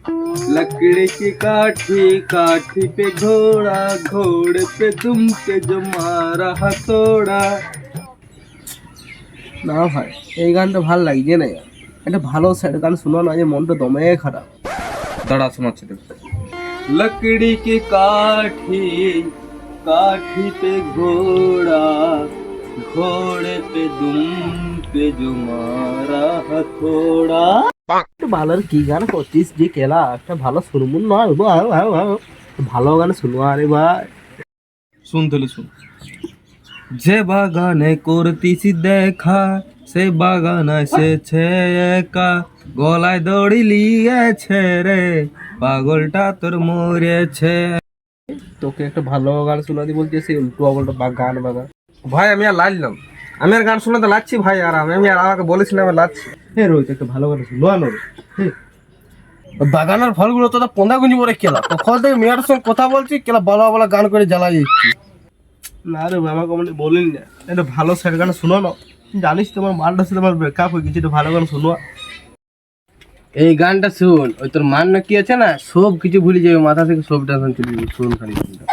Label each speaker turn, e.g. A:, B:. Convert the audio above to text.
A: लकड़ी की काठी काठी पे घोड़ा घोड़े पे दुम के जो मारा हथौड़ा।
B: না ভাই এই গানটা ভাল লাগছে না, একটা ভালো স্যাড গান শোনা না, যে মনটা দমে খারাপ।
A: দাঁড়া শোনাচ্ছি দেখ। लकड़ी की काठी काठी पे घोड़ा घोड़े पे दुम पे जो मारा हथौड़ा।
B: একটু ভালো কি গান করছিস যে কেলা, একটা ভালো শুনবো নয় ভালো গান শুনবো আরে ভাই।
A: শুন তাহলে শুন। যে বাগানে করতিছি দেখা সে বাগান এসেছে একা, গলায় দড়ি লিয়েছে রে পাগলটা তোর মরেছে।
B: তোকে একটা ভালো গান শোনা দি বলছি, সেই উল্টো পাল্টা গান বাগা।
A: ভাই আমি আর লাজলাম, আমি আর গান শোনাতে লাগছি ভাই, আর আমি আর আমাকে বলেছিলাম আমি লাগছি।
B: হ্যাঁ রোহিত একটা ভালো গান শুনবো আনো রে।
C: বাগানের ফলগুলো তো পন্দা গুঞ্জি পরে কেলা, তখন থেকে মেয়ের সঙ্গে কথা বলছি কেলা ভালো ভালো গান করে জ্বালা যাচ্ছি।
B: না রে ভাই, আমাকে মানে বলিনি না, একটা ভালো স্যাড গান শোনো না। জানিস তোমার মালটার সাথে আমার ব্রেকআপ হয়ে গেছে, একটা ভালো গান শোনো।
C: এই গানটা শুন, ওই তোর মান না কি আছে না, সব কিছু ভুলে যাবে, মাথা থেকে সব টেনশন চলে যাবে। শুন খালি গানটা।